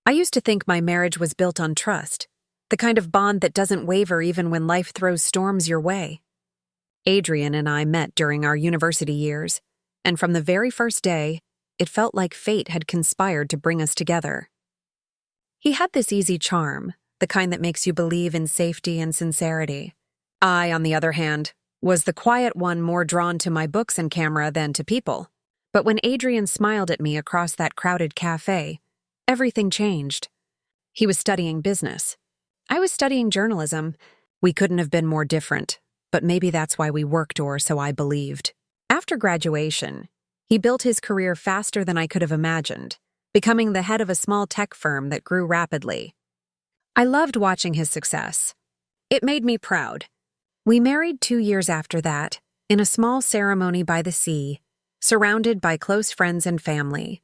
I used to think my marriage was built on trust, the kind of bond that doesn't waver even when life throws storms your way. Adrian and I met during our university years, and from the very first day, it felt like fate had conspired to bring us together. He had this easy charm, the kind that makes you believe in safety and sincerity. I, on the other hand, was the quiet one more drawn to my books and camera than to people. But when Adrian smiled at me across that crowded cafe, everything changed. He was studying business. I was studying journalism. We couldn't have been more different, but maybe that's why we worked, or so I believed. After graduation, he built his career faster than I could have imagined, becoming the head of a small tech firm that grew rapidly. I loved watching his success. It made me proud. We married 2 years after that, in a small ceremony by the sea, surrounded by close friends and family.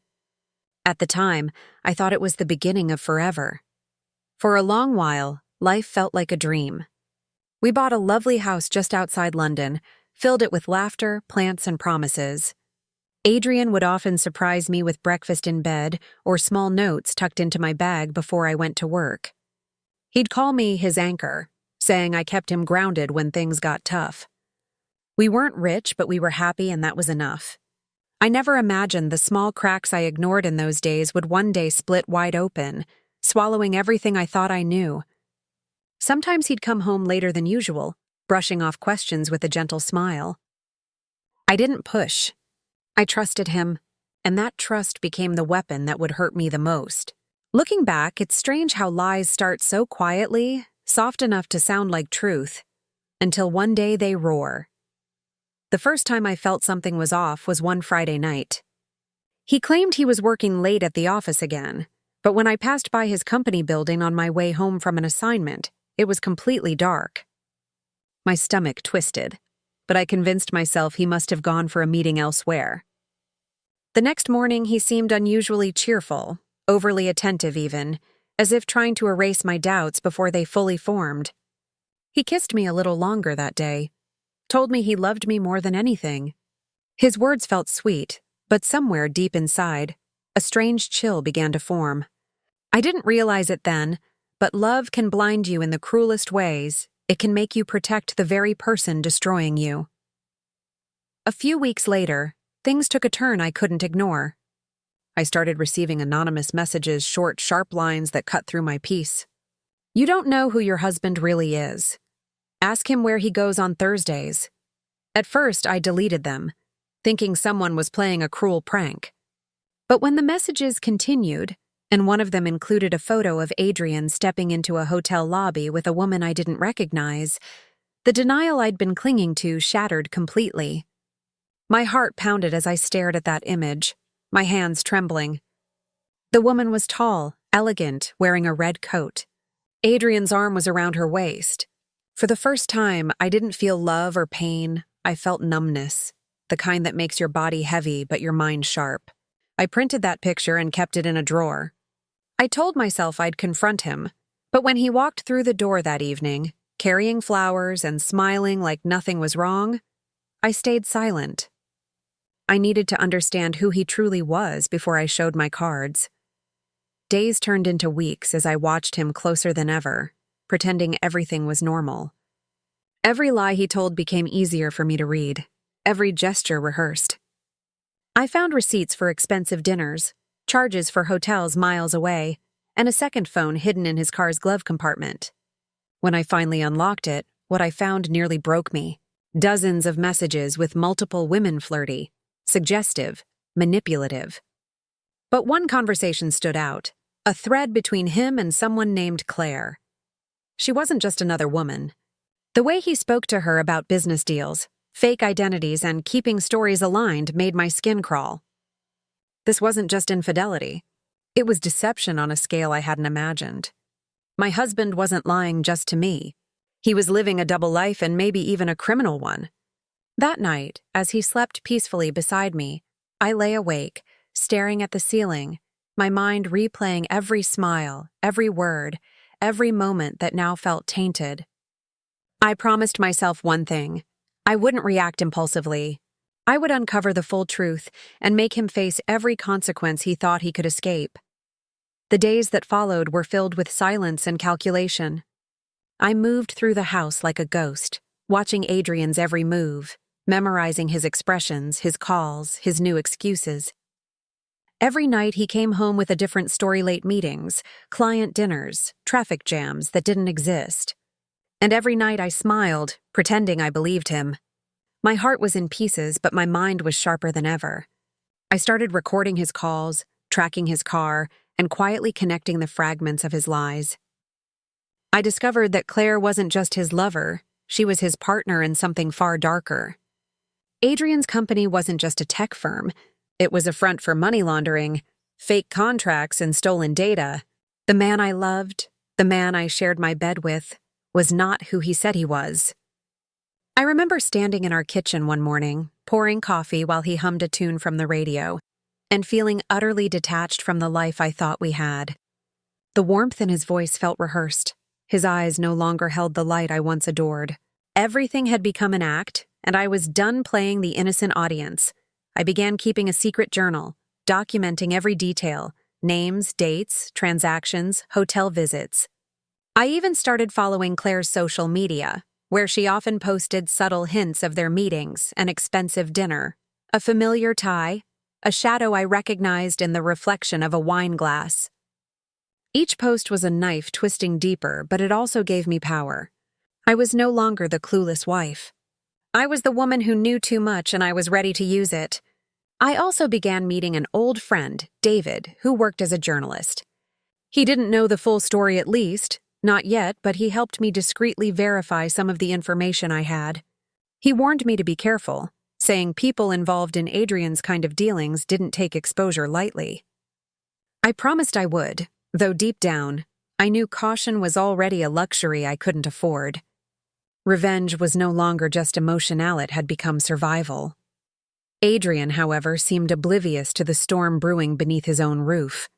At the time, I thought it was the beginning of forever. For a long while, life felt like a dream. We bought a lovely house just outside London, filled it with laughter, plants, and promises. Adrian would often surprise me with breakfast in bed or small notes tucked into my bag before I went to work. He'd call me his anchor, saying I kept him grounded when things got tough. We weren't rich, but we were happy, and that was enough. I never imagined the small cracks I ignored in those days would one day split wide open, swallowing everything I thought I knew. Sometimes he'd come home later than usual, brushing off questions with a gentle smile. I didn't push. I trusted him, and that trust became the weapon that would hurt me the most. Looking back, it's strange how lies start so quietly, soft enough to sound like truth, until one day they roar. The first time I felt something was off was one Friday night. He claimed he was working late at the office again, but when I passed by his company building on my way home from an assignment, it was completely dark. My stomach twisted, but I convinced myself he must have gone for a meeting elsewhere. The next morning, he seemed unusually cheerful, overly attentive even, as if trying to erase my doubts before they fully formed. He kissed me a little longer that day, told me he loved me more than anything. His words felt sweet, but somewhere deep inside, a strange chill began to form. I didn't realize it then, but love can blind you in the cruelest ways. It can make you protect the very person destroying you. A few weeks later, things took a turn I couldn't ignore. I started receiving anonymous messages, short, sharp lines that cut through my peace. You don't know who your husband really is. Ask him where he goes on Thursdays. At first, I deleted them, thinking someone was playing a cruel prank. But when the messages continued, and one of them included a photo of Adrian stepping into a hotel lobby with a woman I didn't recognize, the denial I'd been clinging to shattered completely. My heart pounded as I stared at that image, my hands trembling. The woman was tall, elegant, wearing a red coat. Adrian's arm was around her waist. For the first time, I didn't feel love or pain. I felt numbness, the kind that makes your body heavy but your mind sharp. I printed that picture and kept it in a drawer. I told myself I'd confront him, but when he walked through the door that evening, carrying flowers and smiling like nothing was wrong, I stayed silent. I needed to understand who he truly was before I showed my cards. Days turned into weeks as I watched him closer than ever, pretending everything was normal. Every lie he told became easier for me to read, every gesture rehearsed. I found receipts for expensive dinners, charges for hotels miles away, and a second phone hidden in his car's glove compartment. When I finally unlocked it, what I found nearly broke me. Dozens of messages with multiple women, flirty, suggestive, manipulative. But one conversation stood out, a thread between him and someone named Claire. She wasn't just another woman. The way he spoke to her about business deals, fake identities, and keeping stories aligned made my skin crawl. This wasn't just infidelity. It was deception on a scale I hadn't imagined. My husband wasn't lying just to me. He was living a double life and maybe even a criminal one. That night, as he slept peacefully beside me, I lay awake, staring at the ceiling, my mind replaying every smile, every word, every moment that now felt tainted. I promised myself one thing. I wouldn't react impulsively. I would uncover the full truth and make him face every consequence he thought he could escape. The days that followed were filled with silence and calculation. I moved through the house like a ghost, watching Adrian's every move, memorizing his expressions, his calls, his new excuses. Every night he came home with a different story: late meetings, client dinners, traffic jams that didn't exist. And every night I smiled, pretending I believed him. My heart was in pieces, but my mind was sharper than ever. I started recording his calls, tracking his car, and quietly connecting the fragments of his lies. I discovered that Claire wasn't just his lover, she was his partner in something far darker. Adrian's company wasn't just a tech firm. It was a front for money laundering, fake contracts, and stolen data. The man I loved, the man I shared my bed with, was not who he said he was. I remember standing in our kitchen one morning, pouring coffee while he hummed a tune from the radio, and feeling utterly detached from the life I thought we had. The warmth in his voice felt rehearsed. His eyes no longer held the light I once adored. Everything had become an act, and I was done playing the innocent audience. I began keeping a secret journal, documenting every detail: names, dates, transactions, hotel visits. I even started following Claire's social media, where she often posted subtle hints of their meetings, an expensive dinner, a familiar tie, a shadow I recognized in the reflection of a wine glass. Each post was a knife twisting deeper, but it also gave me power. I was no longer the clueless wife. I was the woman who knew too much, and I was ready to use it. I also began meeting an old friend, David, who worked as a journalist. He didn't know the full story, at least, not yet, but he helped me discreetly verify some of the information I had. He warned me to be careful, saying people involved in Adrian's kind of dealings didn't take exposure lightly. I promised I would, though deep down, I knew caution was already a luxury I couldn't afford. Revenge was no longer just emotional, it had become survival. Adrian, however, seemed oblivious to the storm brewing beneath his own roof.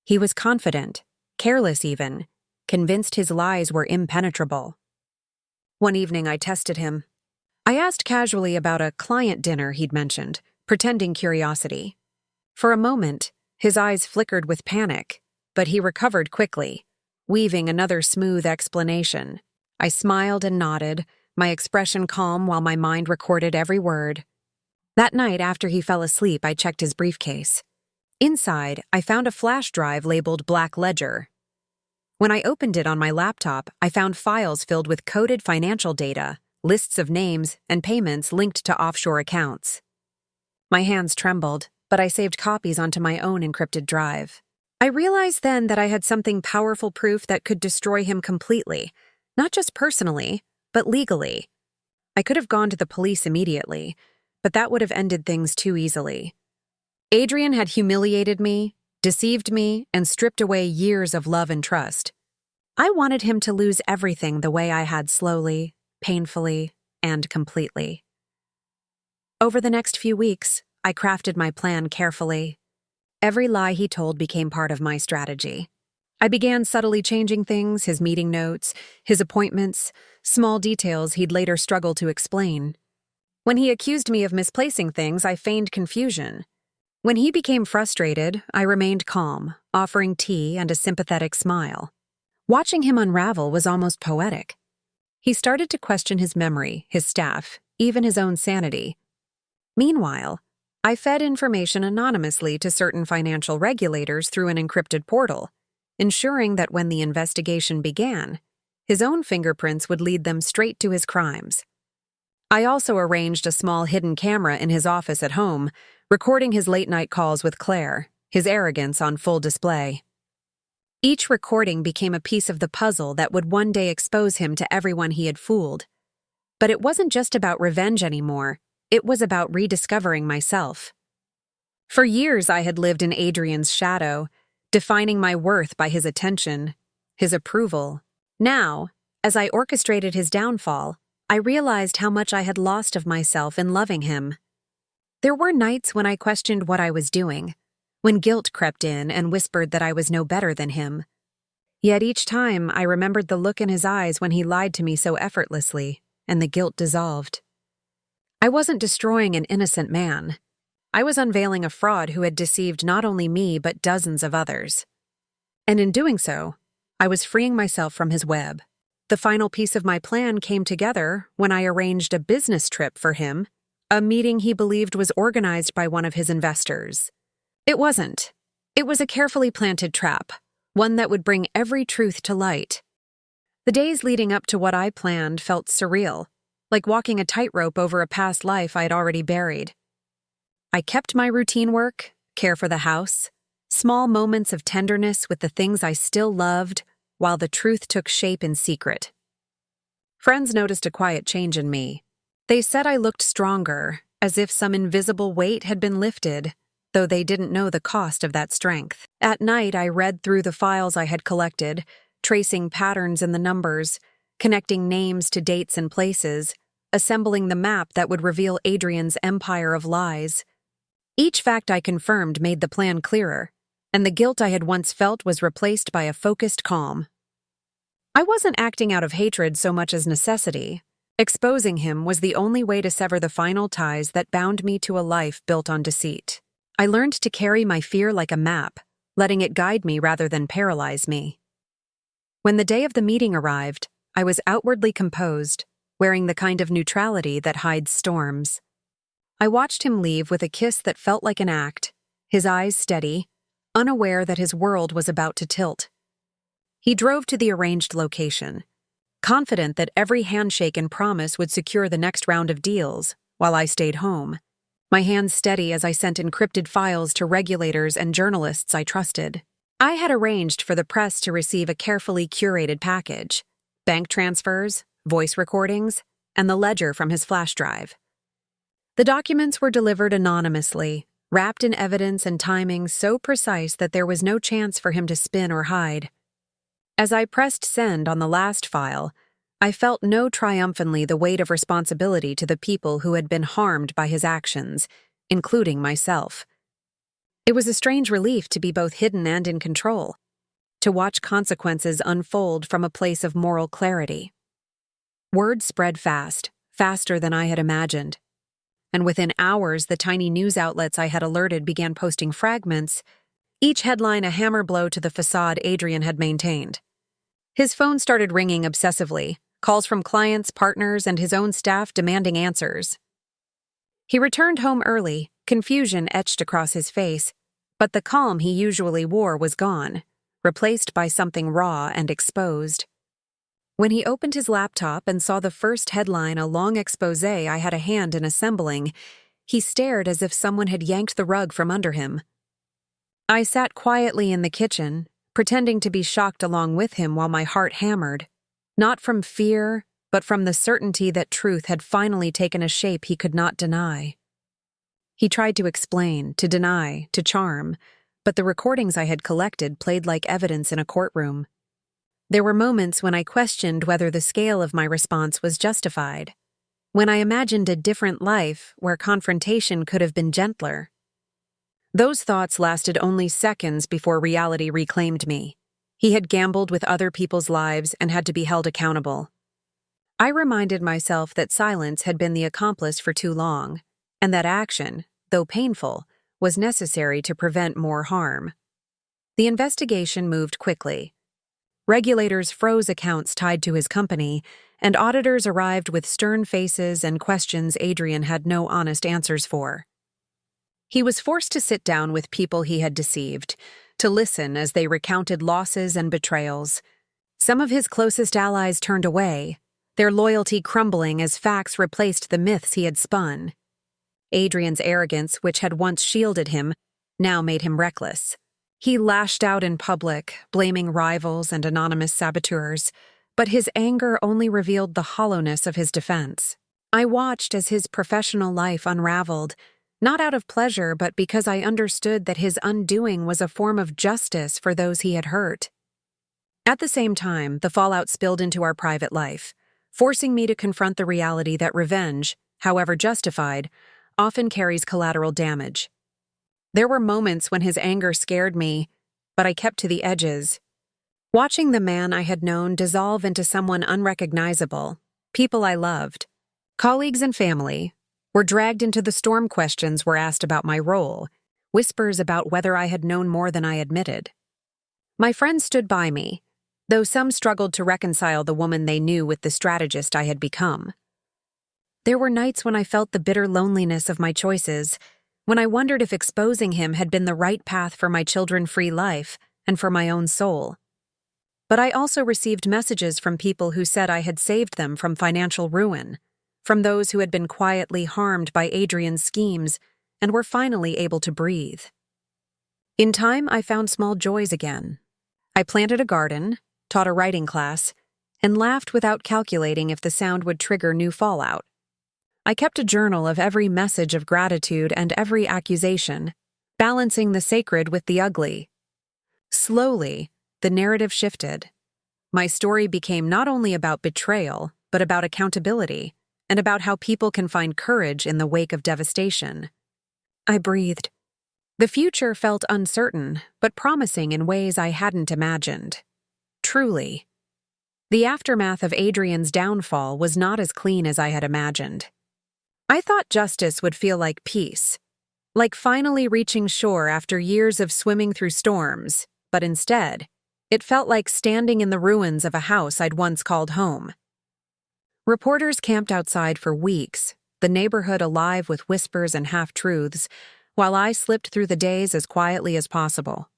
He was confident, careless even, convinced his lies were impenetrable. One evening I tested him. I asked casually about a client dinner he'd mentioned, pretending curiosity. For a moment, his eyes flickered with panic, but he recovered quickly, weaving another smooth explanation. I smiled and nodded, my expression calm while my mind recorded every word. That night, after he fell asleep, I checked his briefcase. Inside, I found a flash drive labeled Black Ledger. When I opened it on my laptop, I found files filled with coded financial data, lists of names, and payments linked to offshore accounts. My hands trembled, but I saved copies onto my own encrypted drive. I realized then that I had something powerful: proof that could destroy him completely, not just personally, but legally. I could have gone to the police immediately, but that would have ended things too easily. Adrian had humiliated me, deceived me, and stripped away years of love and trust. I wanted him to lose everything the way I had, slowly, painfully, and completely. Over the next few weeks, I crafted my plan carefully. Every lie he told became part of my strategy. I began subtly changing things: his meeting notes, his appointments, small details he'd later struggle to explain. When he accused me of misplacing things, I feigned confusion. When he became frustrated, I remained calm, offering tea and a sympathetic smile. Watching him unravel was almost poetic. He started to question his memory, his staff, even his own sanity. Meanwhile, I fed information anonymously to certain financial regulators through an encrypted portal, ensuring that when the investigation began, his own fingerprints would lead them straight to his crimes. I also arranged a small hidden camera in his office at home, recording his late-night calls with Claire, his arrogance on full display. Each recording became a piece of the puzzle that would one day expose him to everyone he had fooled. But it wasn't just about revenge anymore. It was about rediscovering myself. For years I had lived in Adrian's shadow, defining my worth by his attention, his approval. Now, as I orchestrated his downfall, I realized how much I had lost of myself in loving him. There were nights when I questioned what I was doing, when guilt crept in and whispered that I was no better than him. Yet each time I remembered the look in his eyes when he lied to me so effortlessly, and the guilt dissolved. I wasn't destroying an innocent man. I was unveiling a fraud who had deceived not only me but dozens of others. And in doing so, I was freeing myself from his web. The final piece of my plan came together when I arranged a business trip for him, a meeting he believed was organized by one of his investors. It wasn't. It was a carefully planted trap, one that would bring every truth to light. The days leading up to what I planned felt surreal, like walking a tightrope over a past life I had already buried. I kept my routine work, care for the house, small moments of tenderness with the things I still loved, while the truth took shape in secret. Friends noticed a quiet change in me. They said I looked stronger, as if some invisible weight had been lifted, though they didn't know the cost of that strength. At night, I read through the files I had collected, tracing patterns in the numbers, connecting names to dates and places, assembling the map that would reveal Adrian's empire of lies. Each fact I confirmed made the plan clearer, and the guilt I had once felt was replaced by a focused calm. I wasn't acting out of hatred so much as necessity. Exposing him was the only way to sever the final ties that bound me to a life built on deceit. I learned to carry my fear like a map, letting it guide me rather than paralyze me. When the day of the meeting arrived, I was outwardly composed, wearing the kind of neutrality that hides storms. I watched him leave with a kiss that felt like an act, his eyes steady, unaware that his world was about to tilt. He drove to the arranged location, confident that every handshake and promise would secure the next round of deals, while I stayed home, my hands steady as I sent encrypted files to regulators and journalists I trusted. I had arranged for the press to receive a carefully curated package: bank transfers, voice recordings, and the ledger from his flash drive. The documents were delivered anonymously, wrapped in evidence and timing so precise that there was no chance for him to spin or hide. As I pressed send on the last file, I felt no triumphantly the weight of responsibility to the people who had been harmed by his actions, including myself. It was a strange relief to be both hidden and in control, to watch consequences unfold from a place of moral clarity. Word spread fast, faster than I had imagined. And within hours, the tiny news outlets I had alerted began posting fragments, each headline a hammer blow to the facade Adrian had maintained. His phone started ringing obsessively, calls from clients, partners, and his own staff demanding answers. He returned home early, confusion etched across his face, but the calm he usually wore was gone, replaced by something raw and exposed. When he opened his laptop and saw the first headline, a long expose I had a hand in assembling, he stared as if someone had yanked the rug from under him. I sat quietly in the kitchen, pretending to be shocked along with him while my heart hammered, not from fear, but from the certainty that truth had finally taken a shape he could not deny. He tried to explain, to deny, to charm, but the recordings I had collected played like evidence in a courtroom. There were moments when I questioned whether the scale of my response was justified, when I imagined a different life where confrontation could have been gentler. Those thoughts lasted only seconds before reality reclaimed me. He had gambled with other people's lives and had to be held accountable. I reminded myself that silence had been the accomplice for too long, and that action, though painful, was necessary to prevent more harm. The investigation moved quickly. Regulators froze accounts tied to his company, and auditors arrived with stern faces and questions Adrian had no honest answers for. He was forced to sit down with people he had deceived, to listen as they recounted losses and betrayals. Some of his closest allies turned away, their loyalty crumbling as facts replaced the myths he had spun. Adrian's arrogance, which had once shielded him, now made him reckless. He lashed out in public, blaming rivals and anonymous saboteurs, but his anger only revealed the hollowness of his defense. I watched as his professional life unraveled, not out of pleasure, but because I understood that his undoing was a form of justice for those he had hurt. At the same time, the fallout spilled into our private life, forcing me to confront the reality that revenge, however justified, often carries collateral damage. There were moments when his anger scared me, but I kept to the edges. Watching the man I had known dissolve into someone unrecognizable, people I loved, colleagues and family, were dragged into the storm. Questions were asked about my role, whispers about whether I had known more than I admitted. My friends stood by me, though some struggled to reconcile the woman they knew with the strategist I had become. There were nights when I felt the bitter loneliness of my choices, when I wondered if exposing him had been the right path for my children-free life and for my own soul. But I also received messages from people who said I had saved them from financial ruin, from those who had been quietly harmed by Adrian's schemes and were finally able to breathe. In time, I found small joys again. I planted a garden, taught a writing class, and laughed without calculating if the sound would trigger new fallout. I kept a journal of every message of gratitude and every accusation, balancing the sacred with the ugly. Slowly, the narrative shifted. My story became not only about betrayal, but about accountability, and about how people can find courage in the wake of devastation. I breathed. The future felt uncertain, but promising in ways I hadn't imagined. Truly. The aftermath of Adrian's downfall was not as clean as I had imagined. I thought justice would feel like peace, like finally reaching shore after years of swimming through storms, but instead, it felt like standing in the ruins of a house I'd once called home. Reporters camped outside for weeks, the neighborhood alive with whispers and half-truths, while I slipped through the days as quietly as possible.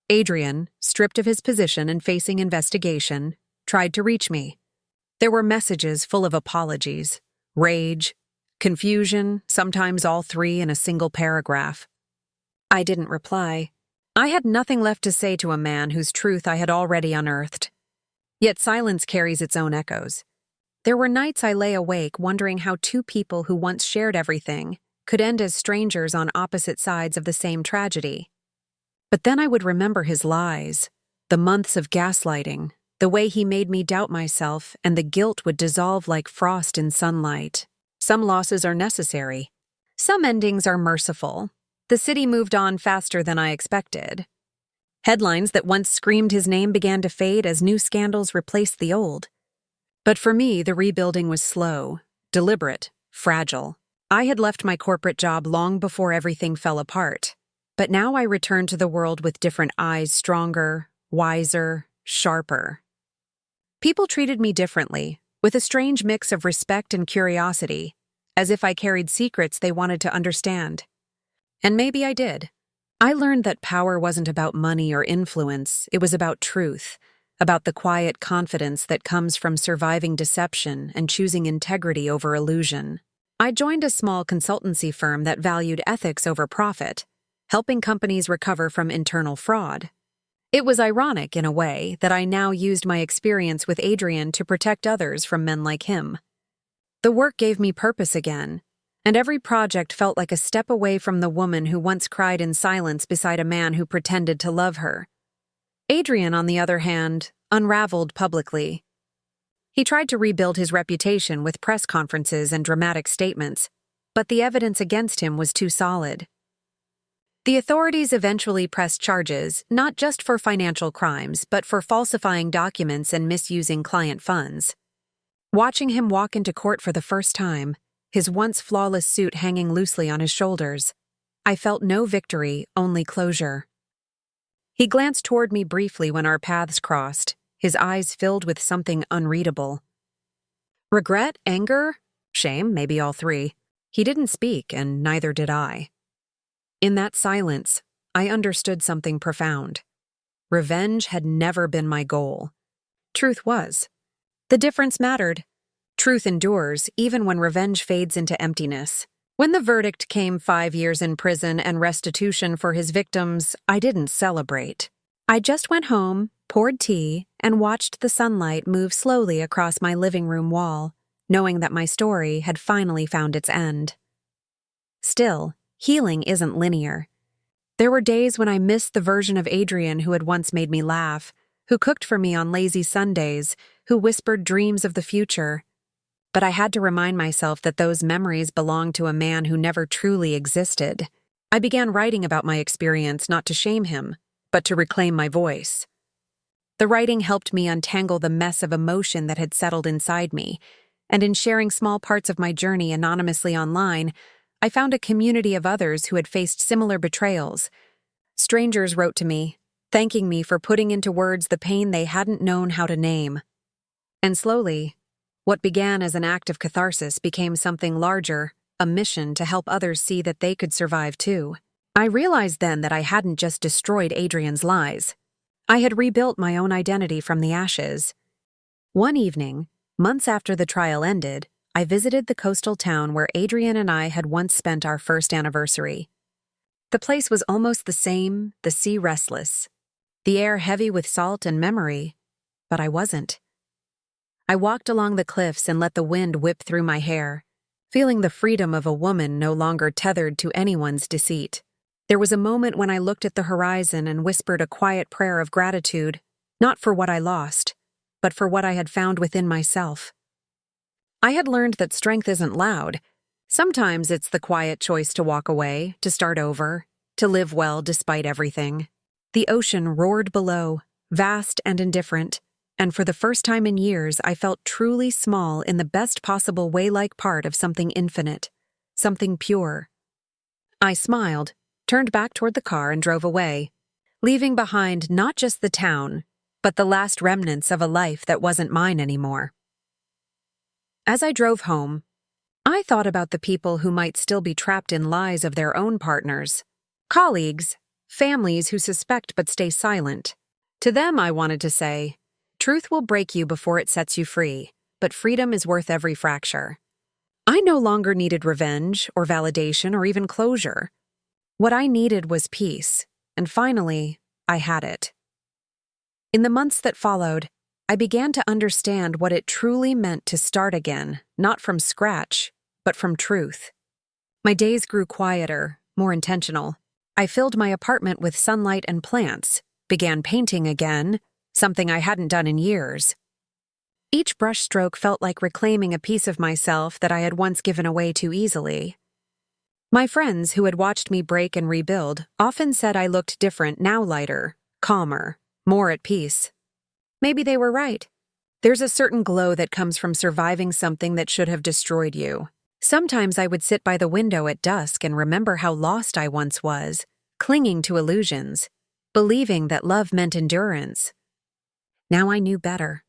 Adrian, stripped of his position and facing investigation, tried to reach me. There were messages full of apologies, rage, confusion, sometimes all three in a single paragraph. I didn't reply. I had nothing left to say to a man whose truth I had already unearthed. Yet silence carries its own echoes. There were nights I lay awake wondering how two people who once shared everything could end as strangers on opposite sides of the same tragedy. But then I would remember his lies, the months of gaslighting, the way he made me doubt myself, and the guilt would dissolve like frost in sunlight. Some losses are necessary. Some endings are merciful. The city moved on faster than I expected. Headlines that once screamed his name began to fade as new scandals replaced the old. But for me, the rebuilding was slow, deliberate, fragile. I had left my corporate job long before everything fell apart. But now I returned to the world with different eyes, stronger, wiser, sharper. People treated me differently, with a strange mix of respect and curiosity, as if I carried secrets they wanted to understand. And maybe I did. I learned that power wasn't about money or influence, it was about truth, about the quiet confidence that comes from surviving deception and choosing integrity over illusion. I joined a small consultancy firm that valued ethics over profit, helping companies recover from internal fraud. It was ironic, in a way, that I now used my experience with Adrian to protect others from men like him. The work gave me purpose again, and every project felt like a step away from the woman who once cried in silence beside a man who pretended to love her. Adrian, on the other hand, unraveled publicly. He tried to rebuild his reputation with press conferences and dramatic statements, but the evidence against him was too solid. The authorities eventually pressed charges, not just for financial crimes, but for falsifying documents and misusing client funds. Watching him walk into court for the first time, his once flawless suit hanging loosely on his shoulders, I felt no victory, only closure. He glanced toward me briefly when our paths crossed, his eyes filled with something unreadable. Regret, anger, shame, maybe all three. He didn't speak, and neither did I. In that silence, I understood something profound. Revenge had never been my goal. Truth was. The difference mattered. Truth endures, even when revenge fades into emptiness. When the verdict came 5 years in prison and restitution for his victims, I didn't celebrate. I just went home, poured tea, and watched the sunlight move slowly across my living room wall, knowing that my story had finally found its end. Still, healing isn't linear. There were days when I missed the version of Adrian who had once made me laugh, who cooked for me on lazy Sundays, who whispered dreams of the future. But I had to remind myself that those memories belonged to a man who never truly existed. I began writing about my experience not to shame him, but to reclaim my voice. The writing helped me untangle the mess of emotion that had settled inside me, and in sharing small parts of my journey anonymously online, I found a community of others who had faced similar betrayals. Strangers wrote to me, thanking me for putting into words the pain they hadn't known how to name. And slowly, what began as an act of catharsis became something larger, a mission to help others see that they could survive too. I realized then that I hadn't just destroyed Adrian's lies. I had rebuilt my own identity from the ashes. One evening, months after the trial ended, I visited the coastal town where Adrian and I had once spent our first anniversary. The place was almost the same, the sea restless, the air heavy with salt and memory, but I wasn't. I walked along the cliffs and let the wind whip through my hair, feeling the freedom of a woman no longer tethered to anyone's deceit. There was a moment when I looked at the horizon and whispered a quiet prayer of gratitude, not for what I lost, but for what I had found within myself. I had learned that strength isn't loud. Sometimes it's the quiet choice to walk away, to start over, to live well despite everything. The ocean roared below, vast and indifferent, and for the first time in years I felt truly small in the best possible way, like part of something infinite, something pure. I smiled, turned back toward the car and drove away, leaving behind not just the town, but the last remnants of a life that wasn't mine anymore. As I drove home, I thought about the people who might still be trapped in lies of their own partners, colleagues, families who suspect but stay silent. To them I wanted to say, truth will break you before it sets you free, but freedom is worth every fracture. I no longer needed revenge or validation or even closure. What I needed was peace, and finally, I had it. In the months that followed, I began to understand what it truly meant to start again, not from scratch, but from truth. My days grew quieter, more intentional. I filled my apartment with sunlight and plants, began painting again, something I hadn't done in years. Each brushstroke felt like reclaiming a piece of myself that I had once given away too easily. My friends who had watched me break and rebuild often said I looked different, now lighter, calmer, more at peace. Maybe they were right. There's a certain glow that comes from surviving something that should have destroyed you. Sometimes I would sit by the window at dusk and remember how lost I once was, clinging to illusions, believing that love meant endurance. Now I knew better.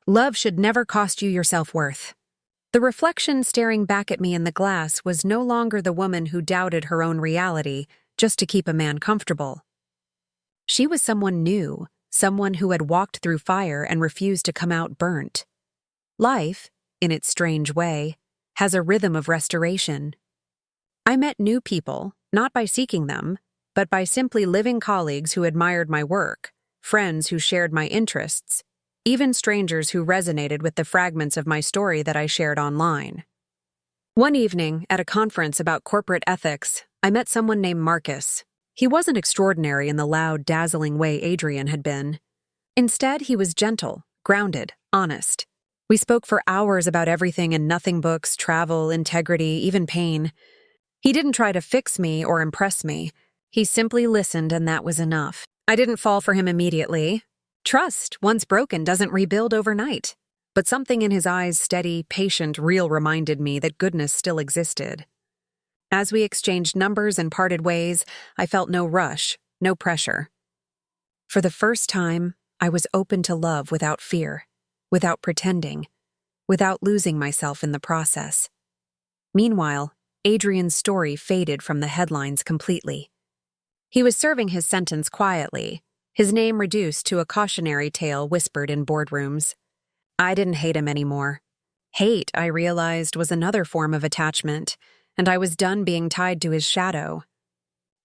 Love should never cost you your self-worth. The reflection staring back at me in the glass was no longer the woman who doubted her own reality just to keep a man comfortable. She was someone new, someone who had walked through fire and refused to come out burnt. Life, in its strange way, has a rhythm of restoration. I met new people, not by seeking them, but by simply living colleagues who admired my work, friends who shared my interests, even strangers who resonated with the fragments of my story that I shared online. One evening, at a conference about corporate ethics, I met someone named Marcus. He wasn't extraordinary in the loud, dazzling way Adrian had been. Instead, he was gentle, grounded, honest. We spoke for hours about everything and nothing: books, travel, integrity, even pain. He didn't try to fix me or impress me. He simply listened, and that was enough. I didn't fall for him immediately. Trust, once broken, doesn't rebuild overnight. But something in his eyes, steady, patient, real, reminded me that goodness still existed. As we exchanged numbers and parted ways, I felt no rush, no pressure. For the first time, I was open to love without fear, without pretending, without losing myself in the process. Meanwhile, Adrian's story faded from the headlines completely. He was serving his sentence quietly, his name reduced to a cautionary tale whispered in boardrooms. I didn't hate him anymore. Hate, I realized, was another form of attachment, and I was done being tied to his shadow.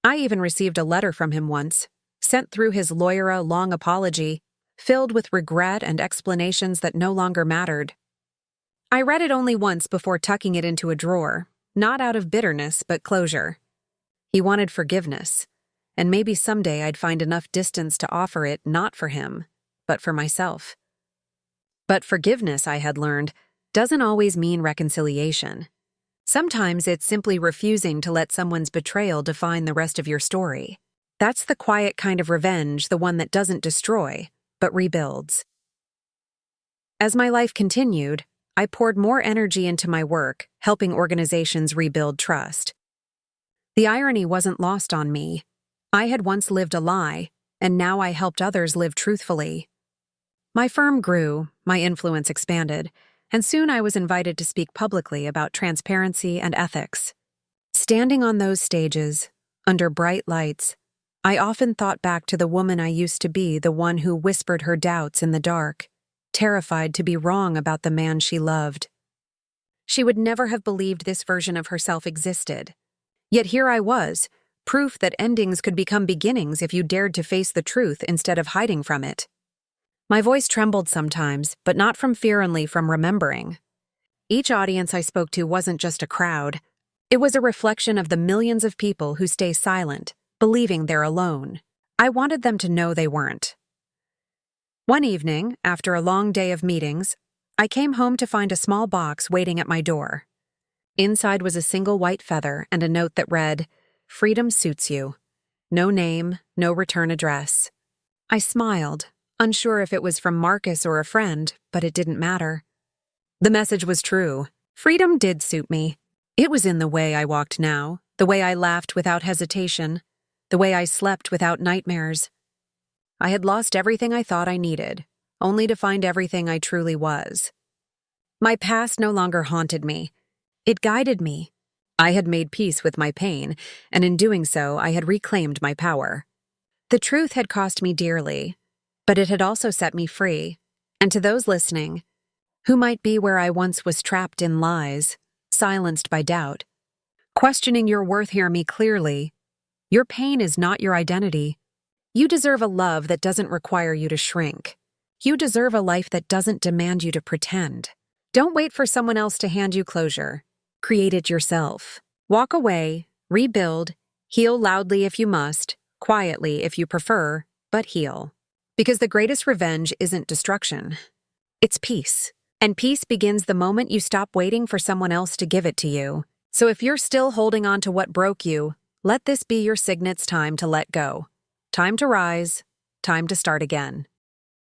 I even received a letter from him once, sent through his lawyer, a long apology, filled with regret and explanations that no longer mattered. I read it only once before tucking it into a drawer, not out of bitterness but closure. He wanted forgiveness, and maybe someday I'd find enough distance to offer it, not for him, but for myself. But forgiveness, I had learned, doesn't always mean reconciliation. Sometimes it's simply refusing to let someone's betrayal define the rest of your story. That's the quiet kind of revenge, the one that doesn't destroy, but rebuilds. As my life continued, I poured more energy into my work, helping organizations rebuild trust. The irony wasn't lost on me. I had once lived a lie, and now I helped others live truthfully. My firm grew, my influence expanded, and soon I was invited to speak publicly about transparency and ethics. Standing on those stages, under bright lights, I often thought back to the woman I used to be, the one who whispered her doubts in the dark, terrified to be wrong about the man she loved. She would never have believed this version of herself existed. Yet here I was, proof that endings could become beginnings if you dared to face the truth instead of hiding from it. My voice trembled sometimes, but not from fear, only from remembering. Each audience I spoke to wasn't just a crowd. It was a reflection of the millions of people who stay silent, believing they're alone. I wanted them to know they weren't. One evening, after a long day of meetings, I came home to find a small box waiting at my door. Inside was a single white feather and a note that read, "Freedom suits you. No name, no return address." I smiled, unsure if it was from Marcus or a friend, but it didn't matter. The message was true. Freedom did suit me. It was in the way I walked now, the way I laughed without hesitation, the way I slept without nightmares. I had lost everything I thought I needed, only to find everything I truly was. My past no longer haunted me. It guided me. I had made peace with my pain, and in doing so, I had reclaimed my power. The truth had cost me dearly, but it had also set me free. And to those listening, who might be where I once was trapped in lies, silenced by doubt, questioning your worth, hear me clearly. Your pain is not your identity. You deserve a love that doesn't require you to shrink. You deserve a life that doesn't demand you to pretend. Don't wait for someone else to hand you closure. Create it yourself. Walk away, rebuild, heal loudly if you must, quietly if you prefer, but heal. Because the greatest revenge isn't destruction. It's peace. And peace begins the moment you stop waiting for someone else to give it to you. So if you're still holding on to what broke you, let this be your signet's time to let go. Time to rise. Time to start again.